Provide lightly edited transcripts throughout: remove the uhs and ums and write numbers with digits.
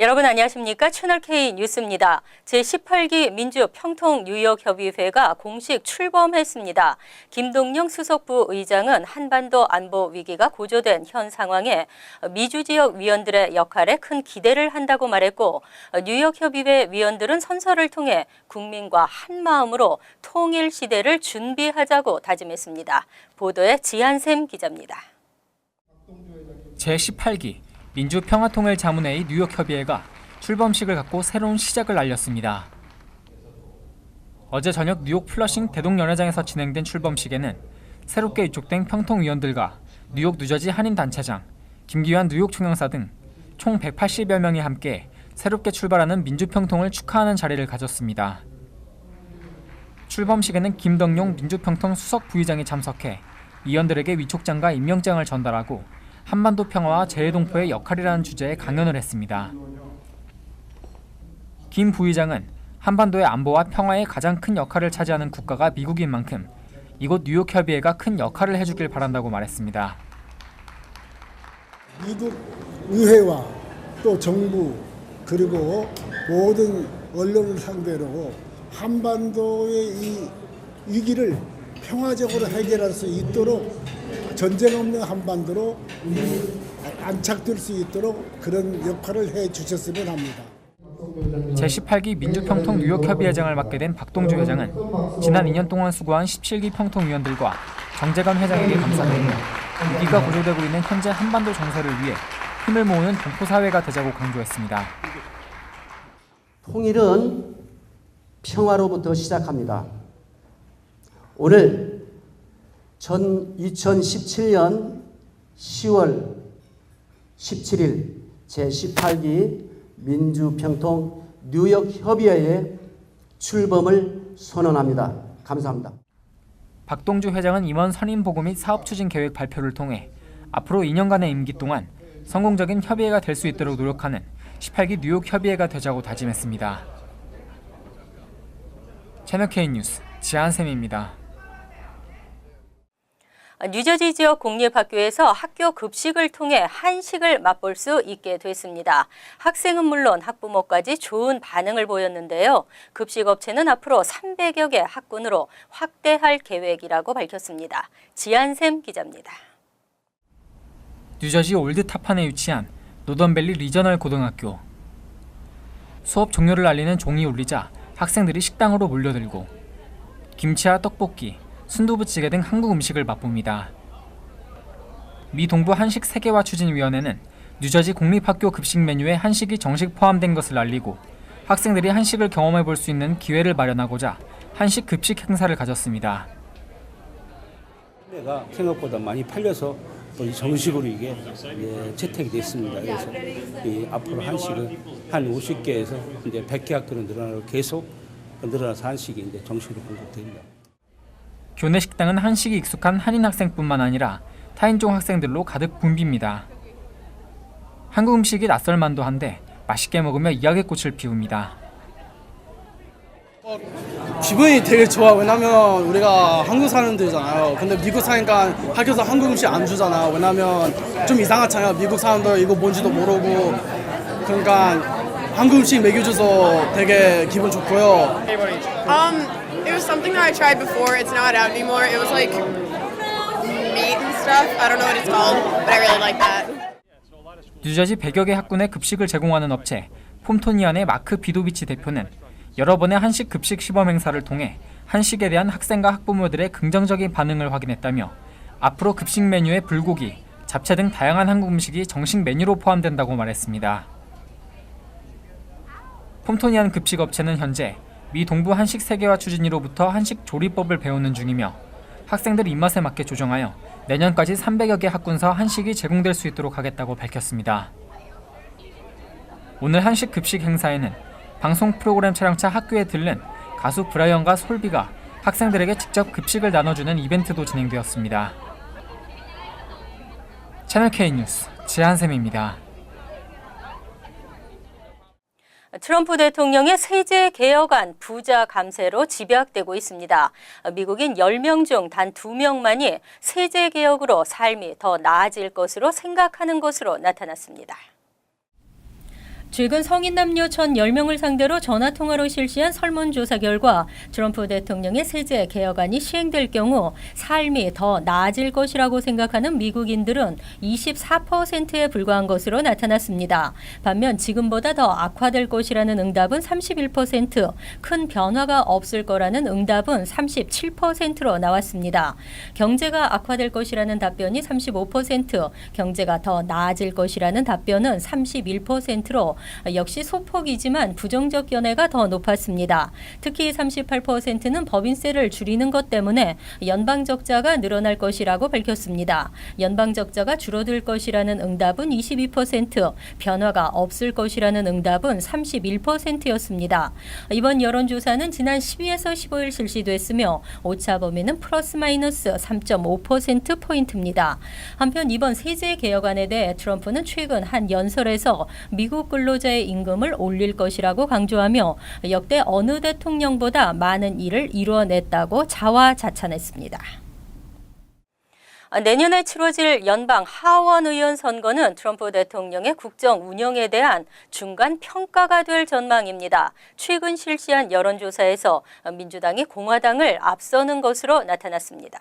여러분 안녕하십니까? 채널K 뉴스입니다. 제18기 민주평통뉴욕협의회가 공식 출범했습니다. 김동영 수석부 의장은 한반도 안보 위기가 고조된 현 상황에 미주 지역 위원들의 역할에 큰 기대를 한다고 말했고, 뉴욕협의회 위원들은 선서를 통해 국민과 한마음으로 통일 시대를 준비하자고 다짐했습니다. 보도에 지한샘 기자입니다. 제18기 민주평화통일자문회의 뉴욕협의회가 출범식을 갖고 새로운 시작을 알렸습니다. 어제 저녁 뉴욕 플러싱 대동연회장에서 진행된 출범식에는 새롭게 위촉된 평통위원들과 뉴욕 뉴저지 한인단체장, 김기환 뉴욕 총영사 등 총 180여 명이 함께 새롭게 출발하는 민주평통을 축하하는 자리를 가졌습니다. 출범식에는 김덕용 민주평통 수석 부의장이 참석해 위원들에게 위촉장과 임명장을 전달하고 한반도 평화와 재해동포의 역할이라는 주제에 강연을 했습니다. 김 부의장은 한반도의 안보와 평화에 가장 큰 역할을 차지하는 국가가 미국인 만큼 이곳 뉴욕협의회가 큰 역할을 해주길 바란다고 말했습니다. 미국 의회와 또 정부 그리고 모든 언론을 상대로 한반도의 이 위기를 평화적으로 해결할 수 있도록 전쟁 없는 한반도로 안착될 수 있도록 그런 역할을 해주셨으면 합니다. 제18기 민주평통 뉴욕협의회장을 맡게 된 박동주 회장은 지난 2년 동안 수고한 17기 평통위원들과 정재관 회장에게 감사드리며 위기가 고조되고 있는 현재 한반도 정세를 위해 힘을 모으는 동포사회가 되자고 강조했습니다. 통일은 평화로부터 시작합니다. 오늘 2017년 10월 17일 제18기 민주평통 뉴욕협의회의 출범을 선언합니다. 감사합니다. 박동주 회장은 임원 선임 보고 및 사업 추진 계획 발표를 통해 앞으로 2년간의 임기 동안 성공적인 협의회가 될 수 있도록 노력하는 18기 뉴욕 협의회가 되자고 다짐했습니다. 채널K 뉴스 지한샘입니다. 뉴저지 지역 공립학교에서 학교 급식을 통해 한식을 맛볼 수 있게 됐습니다. 학생은 물론 학부모까지 좋은 반응을 보였는데요. 급식업체는 앞으로 300여 개 학군으로 확대할 계획이라고 밝혔습니다. 지한샘 기자입니다. 뉴저지 올드타판에 위치한 노던밸리 리저널 고등학교. 수업 종료를 알리는 종이 울리자 학생들이 식당으로 몰려들고 김치와 떡볶이, 순두부찌개 등 한국 음식을 맛봅니다. 미 동부 한식 세계화 추진위원회는 뉴저지 공립학교 급식 메뉴에 한식이 정식 포함된 것을 알리고 학생들이 한식을 경험해 볼 수 있는 기회를 마련하고자 한식 급식 행사를 가졌습니다. 가 생각보다 많이 팔려서 또 정식으로 이게 채택이 됐습니다. 그래서 앞으로 한식은 한 50개에서 이제 100개 학교로 늘어나고 계속 늘어나서 한식이 이제 정식으로 공급됩니다. 교내 식당은 한식이 익숙한 한인 학생뿐만 아니라 타인종 학생들로 가득 붐빕니다. 한국 음식이 낯설만도 한데 맛있게 먹으며 이야기꽃을 피웁니다. 기분이 되게 좋아. 왜냐면 우리가 한국 사람들이잖아요. 근데 미국 사니까 학교에서 한국 음식 안 주잖아. 왜냐면 좀 이상하잖아요. 미국 사람들 이거 뭔지도 모르고. 그러니까 한국 음식 먹여줘서 되게 기분 좋고요. It was something that I tried before. It's not out anymore. It was like meat and stuff. I don't know what it's called, but I really like that. 뉴저지 100여 개 학군에 급식을 제공하는 업체 폼토니안의 마크 비도비치 대표는 여러 번의 한식 급식 시범 행사를 통해 한식에 대한 학생과 학부모들의 긍정적인 반응을 확인했다며 앞으로 급식 메뉴에 불고기, 잡채 등 다양한 한국 음식이 정식 메뉴로 포함된다고 말했습니다. 폼토니안 급식 업체는 현재 미 동부 한식 세계화 추진위로부터 한식 조리법을 배우는 중이며 학생들 입맛에 맞게 조정하여 내년까지 300여 개 학군서 한식이 제공될 수 있도록 하겠다고 밝혔습니다. 오늘 한식 급식 행사에는 방송 프로그램 촬영차 학교에 들른 가수 브라이언과 솔비가 학생들에게 직접 급식을 나눠주는 이벤트도 진행되었습니다. 채널K 뉴스 지한샘입니다. 트럼프 대통령의 세제 개혁안 부자 감세로 집약되고 있습니다. 미국인 10명 중 단 2명만이 세제 개혁으로 삶이 더 나아질 것으로 생각하는 것으로 나타났습니다. 최근 성인 남녀 1,010명을 상대로 전화통화로 실시한 설문조사 결과 트럼프 대통령의 세제 개혁안이 시행될 경우 삶이 더 나아질 것이라고 생각하는 미국인들은 24%에 불과한 것으로 나타났습니다. 반면 지금보다 더 악화될 것이라는 응답은 31%, 큰 변화가 없을 거라는 응답은 37%로 나왔습니다. 경제가 악화될 것이라는 답변이 35%, 경제가 더 나아질 것이라는 답변은 31%로 역시 소폭이지만 부정적 견해가 더 높았습니다. 특히 38%는 법인세를 줄이는 것 때문에 연방 적자가 늘어날 것이라고 밝혔습니다. 연방 적자가 줄어들 것이라는 응답은 22%, 변화가 없을 것이라는 응답은 31%였습니다. 이번 여론조사는 지난 12에서 15일 실시됐으며 오차 범위는 플러스 마이너스 3.5%포인트입니다. 한편 이번 세제 개혁안에 대해 트럼프는 최근 한 연설에서 미국 근로자의 임금을 올릴 것이라고 강조하며 역대 어느 대통령보다 많은 일을 이루어냈다고 자화자찬했습니다. 내년에 치러질 연방 하원 의원 선거는 트럼프 대통령의 국정 운영에 대한 중간 평가가 될 전망입니다. 최근 실시한 여론조사에서 민주당이 공화당을 앞서는 것으로 나타났습니다.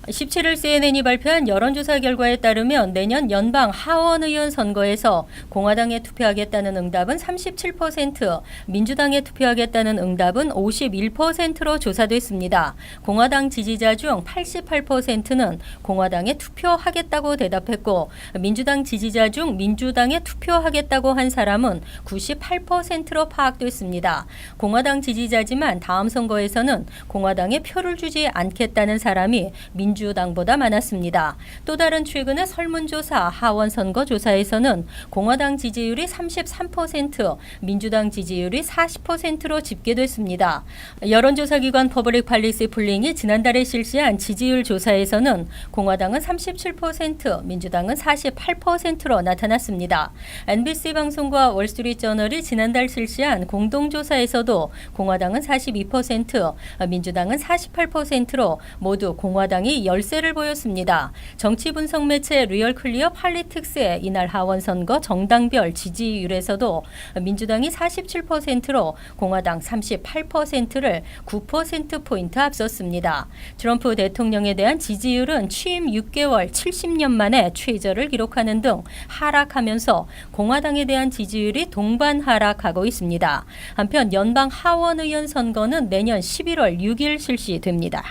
17일 CNN이 발표한 여론조사 결과에 따르면 내년 연방 하원의원 선거에서 공화당에 투표하겠다는 응답은 37%, 민주당에 투표하겠다는 응답은 51%로 조사됐습니다. 공화당 지지자 중 88%는 공화당에 투표하겠다고 대답했고 민주당 지지자 중 민주당에 투표하겠다고 한 사람은 98%로 파악됐습니다. 공화당 지지자지만 다음 선거에서는 공화당에 표를 주지 않겠다는 사람이 민주당보다 많았습니다. 또 다른 최근의 설문조사 하원 선거 조사에서는 공화당 지지율이 33%, 민주당 지지율이 40%로 집계됐습니다. 여론조사기관 퍼블릭 팔리시 폴링이 지난달에 실시한 지지율 조사에서는 공화당은 37%, 민주당은 48%로 나타났습니다. NBC 방송과 월스트리트저널이 지난달 실시한 공동조사에서도 공화당은 42%, 민주당은 48%로 모두 공화당이 열세를 보였습니다. 정치 분석 매체 리얼 클리어 팔리틱스의 이날 하원 선거 정당별 지지율에서도 민주당이 47%로 공화당 38%를 9%포인트 앞섰습니다. 트럼프 대통령에 대한 지지율은 취임 6개월 70년 만에 최저를 기록하는 등 하락하면서 공화당에 대한 지지율이 동반 하락하고 있습니다. 한편 연방 하원의원 선거는 내년 11월 6일 실시됩니다.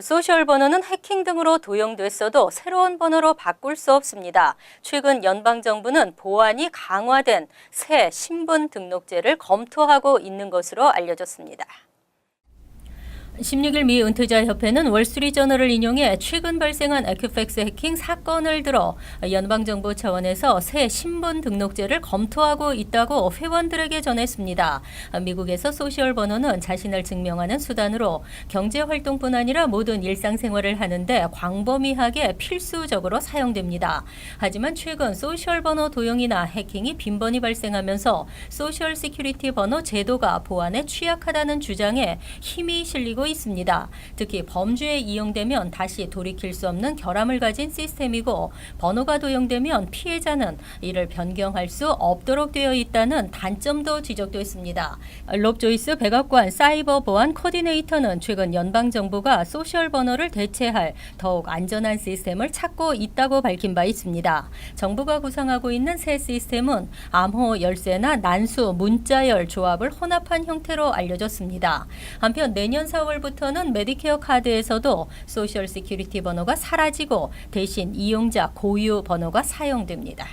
소셜 번호는 해킹 등으로 도용됐어도 새로운 번호로 바꿀 수 없습니다. 최근 연방정부는 보안이 강화된 새 신분 등록제를 검토하고 있는 것으로 알려졌습니다. 16일 미 은퇴자협회는 월스트리트저널을 인용해 최근 발생한 에큐팩스 해킹 사건을 들어 연방정부 차원에서 새 신분 등록제를 검토하고 있다고 회원들에게 전했습니다. 미국에서 소셜 번호는 자신을 증명하는 수단으로 경제활동뿐 아니라 모든 일상생활을 하는데 광범위하게 필수적으로 사용됩니다. 하지만 최근 소셜 번호 도용이나 해킹이 빈번히 발생하면서 소셜 시큐리티 번호 제도가 보안에 취약하다는 주장에 힘이 실리고 있습니다. 특히 범죄에 이용되면 다시 돌이킬 수 없는 결함을 가진 시스템이고 번호가 도용되면 피해자는 이를 변경할 수 없도록 되어 있다는 단점도 지적됐습니다. 롭 조이스 백악관 사이버 보안 코디네이터는 최근 연방정부가 소셜 번호를 대체할 더욱 안전한 시스템을 찾고 있다고 밝힌 바 있습니다. 정부가 구상하고 있는 새 시스템은 암호 열쇠나 난수, 문자열 조합을 혼합한 형태로 알려졌습니다. 한편 내년 4월부터는 메디케어 카드에서도 소셜 시큐리티 번호가 사라지고 대신 이용자 고유 번호가 사용됩니다.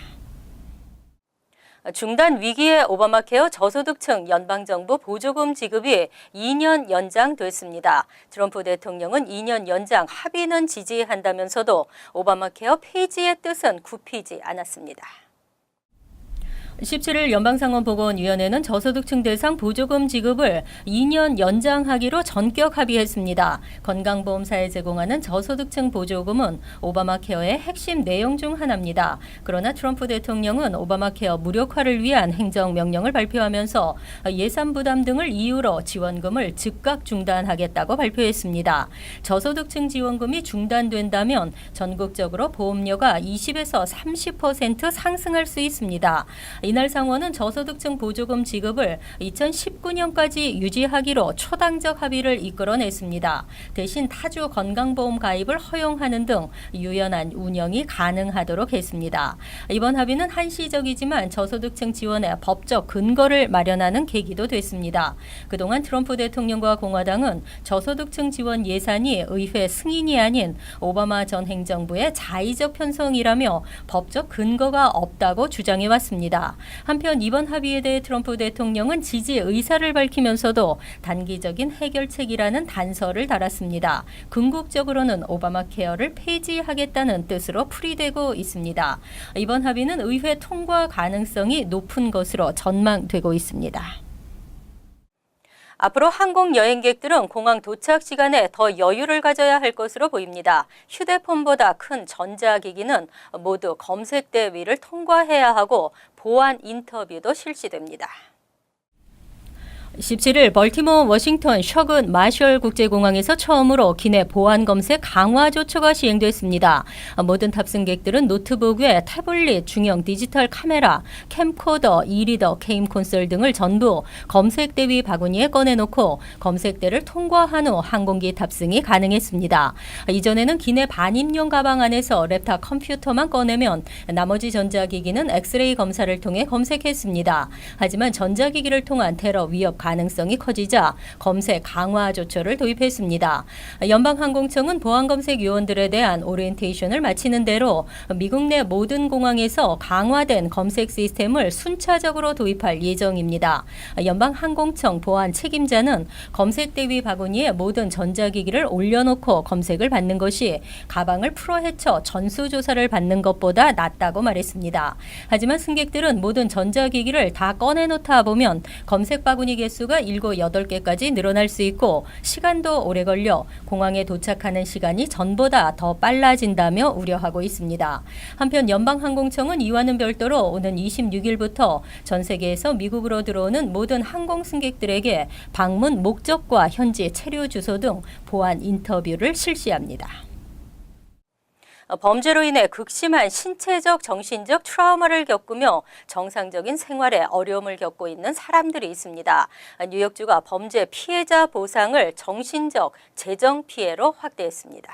중단 위기의 오바마케어 저소득층 연방정부 보조금 지급이 2년 연장됐습니다. 트럼프 대통령은 2년 연장 합의는 지지한다면서도 오바마케어 폐지의 뜻은 굽히지 않았습니다. 17일 연방상원보건위원회는 저소득층 대상 보조금 지급을 2년 연장하기로 전격 합의했습니다. 건강보험사에 제공하는 저소득층 보조금은 오바마 케어의 핵심 내용 중 하나입니다. 그러나 트럼프 대통령은 오바마 케어 무력화를 위한 행정명령을 발표하면서 예산 부담 등을 이유로 지원금을 즉각 중단하겠다고 발표했습니다. 저소득층 지원금이 중단된다면 전국적으로 보험료가 20에서 30% 상승할 수 있습니다. 이날 상원은 저소득층 보조금 지급을 2019년까지 유지하기로 초당적 합의를 이끌어냈습니다. 대신 타주 건강보험 가입을 허용하는 등 유연한 운영이 가능하도록 했습니다. 이번 합의는 한시적이지만 저소득층 지원의 법적 근거를 마련하는 계기도 됐습니다. 그동안 트럼프 대통령과 공화당은 저소득층 지원 예산이 의회 승인이 아닌 오바마 전 행정부의 자의적 편성이라며 법적 근거가 없다고 주장해왔습니다. 한편 이번 합의에 대해 트럼프 대통령은 지지 의사를 밝히면서도 단기적인 해결책이라는 단서를 달았습니다. 궁극적으로는 오바마 케어를 폐지하겠다는 뜻으로 풀이되고 있습니다. 이번 합의는 의회 통과 가능성이 높은 것으로 전망되고 있습니다. 앞으로 항공 여행객들은 공항 도착 시간에 더 여유를 가져야 할 것으로 보입니다. 휴대폰보다 큰 전자기기는 모두 검색 대위를 통과해야 하고 보안 인터뷰도 실시됩니다. 17일 벌티모어 워싱턴 셔근 마셜 국제공항에서 처음으로 기내 보안 검색 강화 조처가 시행됐습니다. 모든 탑승객들은 노트북에 태블릿, 중형 디지털 카메라, 캠코더, 이리더, 게임 콘솔 등을 전부 검색 대위 바구니에 꺼내놓고 검색대를 통과한 후 항공기 탑승이 가능했습니다. 이전에는 기내 반입용 가방 안에서 랩탑 컴퓨터만 꺼내면 나머지 전자기기는 엑스레이 검사를 통해 검색했습니다. 하지만 전자기기를 통한 테러 위협 가능성이 커지자 검색 강화 조처를 도입했습니다. 연방항공청은 보안검색 요원들에 대한 오리엔테이션을 마치는 대로 미국 내 모든 공항에서 강화된 검색 시스템을 순차적으로 도입할 예정입니다. 연방항공청 보안 책임자는 검색 대위 바구니에 모든 전자기기를 올려놓고 검색을 받는 것이 가방을 풀어 헤쳐 전수조사를 받는 것보다 낫다고 말했습니다. 하지만 승객들은 모든 전자기기를 다 꺼내놓다 보면 검색 바구니 개수가 7, 8개까지 늘어날 수 있고 시간도 오래 걸려 공항에 도착하는 시간이 전보다 더 빨라진다며 우려하고 있습니다. 한편 연방항공청은 이와는 별도로 오는 26일부터 전 세계에서 미국으로 들어오는 모든 항공 승객들에게 방문 목적과 현지 체류 주소 등 보안 인터뷰를 실시합니다. 범죄로 인해 극심한 신체적, 정신적 트라우마를 겪으며 정상적인 생활에 어려움을 겪고 있는 사람들이 있습니다. 뉴욕주가 범죄 피해자 보상을 정신적, 재정 피해로 확대했습니다.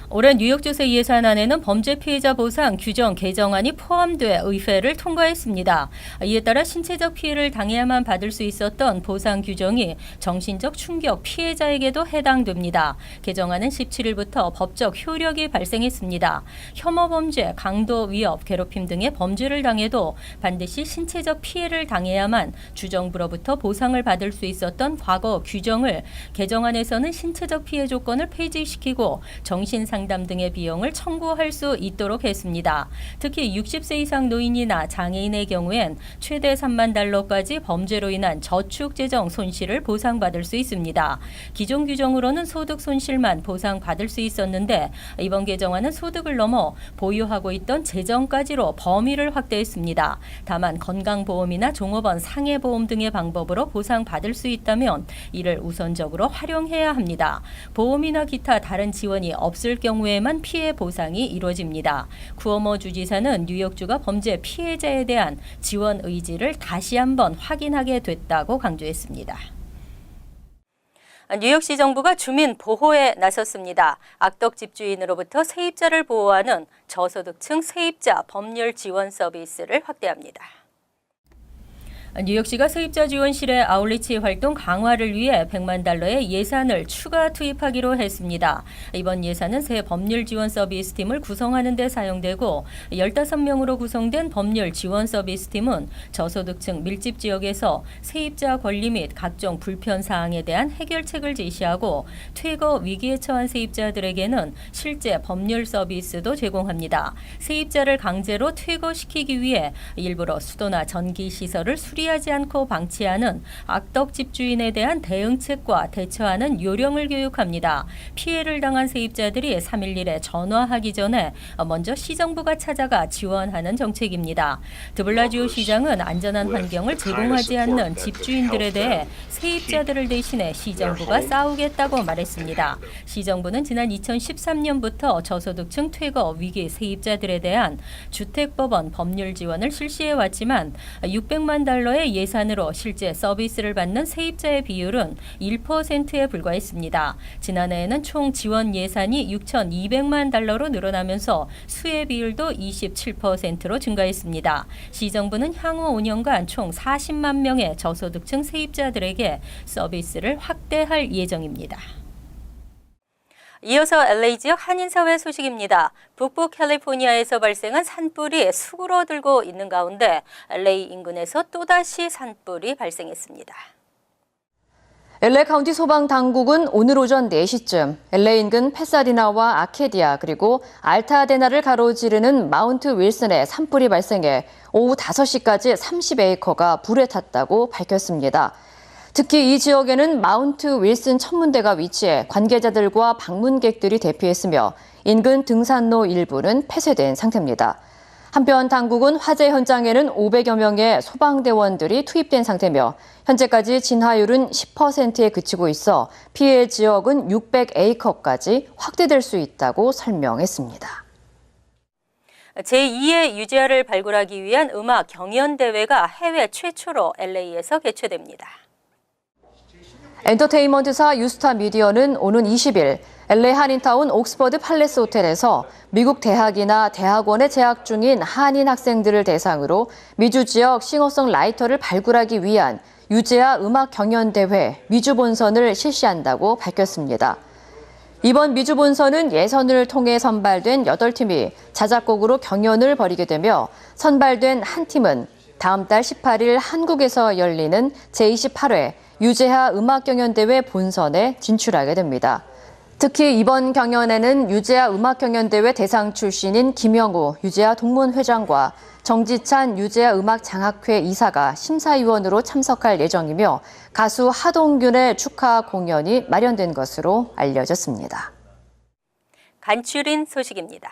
올해 뉴욕주세 예산안에는 범죄 피해자 보상 규정 개정안이 포함돼 의회를 통과했습니다. 이에 따라 신체적 피해를 당해야만 받을 수 있었던 보상 규정이 정신적 충격 피해자에게도 해당됩니다. 개정안은 17일부터 법적 효력이 발생했습니다. 혐오 범죄, 강도 위협, 괴롭힘 등의 범죄를 당해도 반드시 신체적 피해를 당해야만 주정부로부터 보상을 받을 수 있었던 과거 규정을 개정안에서는 신체적 피해 조건을 폐지시키고 정신상담 등의 비용을 청구할 수 있도록 했습니다. 특히 60세 이상 노인이나 장애인의 경우엔 최대 3만 달러까지 범죄로 인한 저축 재정 손실을 보상받을 수 있습니다. 기존 규정으로는 소득 손실만 보상받을 수 있었는데 이번 개정안은 소득을 넘어 보유하고 있던 재정까지로 범위를 확대했습니다. 다만 건강보험이나 종업원 상해보험 등의 방법으로 보상받을 수 있다면 이를 우선적으로 활용해야 합니다. 보험이나 기타 다른 지원이 없을 경우에만 피해 보상이 이루어집니다. 쿠오모 주지사는 뉴욕주가 범죄 피해자에 대한 지원 의지를 다시 한번 확인하게 됐다고 강조했습니다. 뉴욕시 정부가 주민 보호에 나섰습니다. 악덕 집주인으로부터 세입자를 보호하는 저소득층 세입자 법률 지원 서비스를 확대합니다. 뉴욕시가 세입자 지원실의 아울리치 활동 강화를 위해 100만 달러의 예산을 추가 투입하기로 했습니다. 이번 예산은 새 법률 지원 서비스 팀을 구성하는 데 사용되고 15명으로 구성된 법률 지원 서비스 팀은 저소득층 밀집 지역에서 세입자 권리 및 각종 불편 사항에 대한 해결책을 제시하고 퇴거 위기에 처한 세입자들에게는 실제 법률 서비스도 제공합니다. 세입자를 강제로 퇴거시키기 위해 일부러 수도나 전기 시설을 수리하지 않고 방치하는 악덕 집주인에 대한 대응책과 대처하는 요령을 교육합니다. 피해를 당한 세입자들이 311에 전화하기 전에 먼저 시정부가 찾아가 지원하는 정책입니다. 드블라지오 시장은 안전한 환경을 제공하지 않는 집주인들에 대해 세입자들을 대신해 시정부가 싸우겠다고 말했습니다. 시정부는 지난 2013년부터 저소득층 퇴거 위기 세입자들에 대한 주택법원 법률 지원을 실시해왔지만 600만 달러의 예산으로 실제 서비스를 받는 세입자의 비율은 1%에 불과했습니다. 지난해에는 총 지원 예산이 6,200만 달러로 늘어나면서 수혜 비율도 27%로 증가했습니다. 시정부는 향후 5년간 총 40만 명의 저소득층 세입자들에게 서비스를 확대할 예정입니다. 이어서 LA 지역 한인사회 소식입니다. 북부 캘리포니아에서 발생한 산불이 수그러들고 있는 가운데 LA 인근에서 또다시 산불이 발생했습니다. LA 카운티 소방 당국은 오늘 오전 4시쯤 LA 인근 패사디나와 아케디아 그리고 알타데나를 가로지르는 마운트 윌슨에 산불이 발생해 오후 5시까지 30에이커가 불에 탔다고 밝혔습니다. 특히 이 지역에는 마운트 윌슨 천문대가 위치해 관계자들과 방문객들이 대피했으며 인근 등산로 일부는 폐쇄된 상태입니다. 한편 당국은 화재 현장에는 500여 명의 소방대원들이 투입된 상태며 현재까지 진화율은 10%에 그치고 있어 피해 지역은 600에이커까지 확대될 수 있다고 설명했습니다. 제2의 유재하를 발굴하기 위한 음악 경연대회가 해외 최초로 LA에서 개최됩니다. 엔터테인먼트사 유스타 미디어는 오는 20일 LA 한인타운 옥스퍼드 팔레스 호텔에서 미국 대학이나 대학원에 재학 중인 한인 학생들을 대상으로 미주 지역 싱어송라이터를 발굴하기 위한 유재하 음악 경연대회 미주 본선을 실시한다고 밝혔습니다. 이번 미주 본선은 예선을 통해 선발된 8팀이 자작곡으로 경연을 벌이게 되며 선발된 한 팀은 다음 달 18일 한국에서 열리는 제28회 유재하 음악경연대회 본선에 진출하게 됩니다. 특히 이번 경연에는 유재하 음악경연대회 대상 출신인 김영우 유재하 동문회장과 정지찬 유재하 음악장학회 이사가 심사위원으로 참석할 예정이며 가수 하동균의 축하 공연이 마련된 것으로 알려졌습니다. 간추린 소식입니다.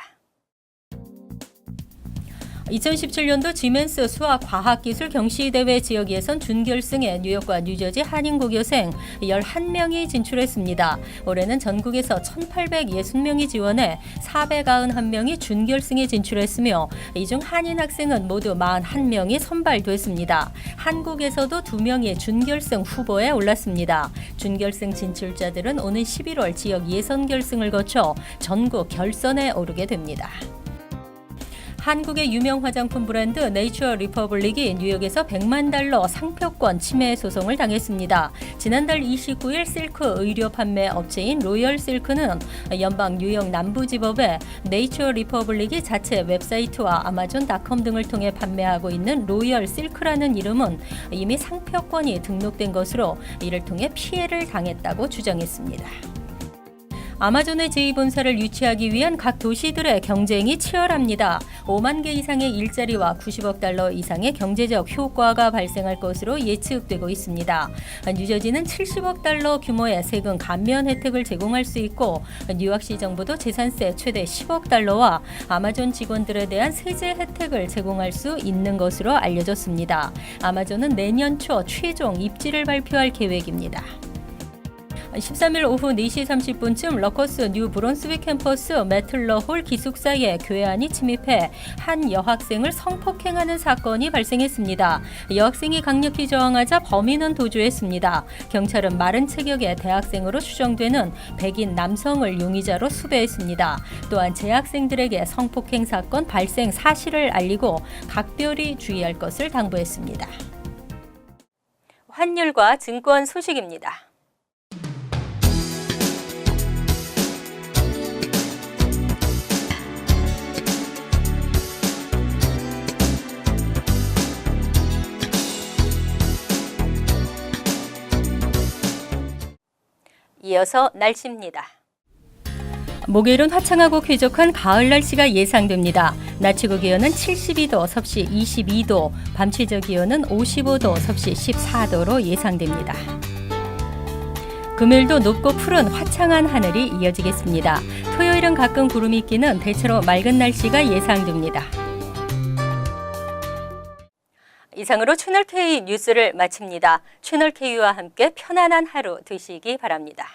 2017년도 지멘스 수학과학기술 경시대회 지역 예선 준결승에 뉴욕과 뉴저지 한인고교생 11명이 진출했습니다. 올해는 전국에서 1,860명이 지원해 491명이 준결승에 진출했으며 이 중 한인 학생은 모두 41명이 선발됐습니다. 한국에서도 2명이 준결승 후보에 올랐습니다. 준결승 진출자들은 오는 11월 지역 예선 결승을 거쳐 전국 결선에 오르게 됩니다. 한국의 유명 화장품 브랜드 네이처 리퍼블릭이 뉴욕에서 100만 달러 상표권 침해 소송을 당했습니다. 지난달 29일 실크 의류 판매 업체인 로열 실크는 연방 뉴욕 남부지법에 네이처 리퍼블릭이 자체 웹사이트와 아마존.com 등을 통해 판매하고 있는 로열 실크라는 이름은 이미 상표권이 등록된 것으로 이를 통해 피해를 당했다고 주장했습니다. 아마존의 제2본사를 유치하기 위한 각 도시들의 경쟁이 치열합니다. 5만 개 이상의 일자리와 90억 달러 이상의 경제적 효과가 발생할 것으로 예측되고 있습니다. 뉴저지는 70억 달러 규모의 세금 감면 혜택을 제공할 수 있고 뉴욕시 정부도 재산세 최대 10억 달러와 아마존 직원들에 대한 세제 혜택을 제공할 수 있는 것으로 알려졌습니다. 아마존은 내년 초 최종 입지를 발표할 계획입니다. 13일 오후 4시 30분쯤 러커스 뉴 브론스윅 캠퍼스 매틀러홀 기숙사에 괴한이 침입해 한 여학생을 성폭행하는 사건이 발생했습니다. 여학생이 강력히 저항하자 범인은 도주했습니다. 경찰은 마른 체격의 대학생으로 추정되는 백인 남성을 용의자로 수배했습니다. 또한 재학생들에게 성폭행 사건 발생 사실을 알리고 각별히 주의할 것을 당부했습니다. 환율과 증권 소식입니다. 이어서 날씨입니다. 목요일은 화창하고 쾌적한 가을 날씨가 예상됩니다. 낮 최고 기온은 72도, 섭씨 22도, 밤 최저 기온은 55도, 섭씨 14도로 예상됩니다. 금요일도 높고 푸른 화창한 하늘이 이어지겠습니다. 토요일은 가끔 구름이 끼는 대체로 맑은 날씨가 예상됩니다. 이상으로 채널K 뉴스를 마칩니다. 채널K와 함께 편안한 하루 되시기 바랍니다.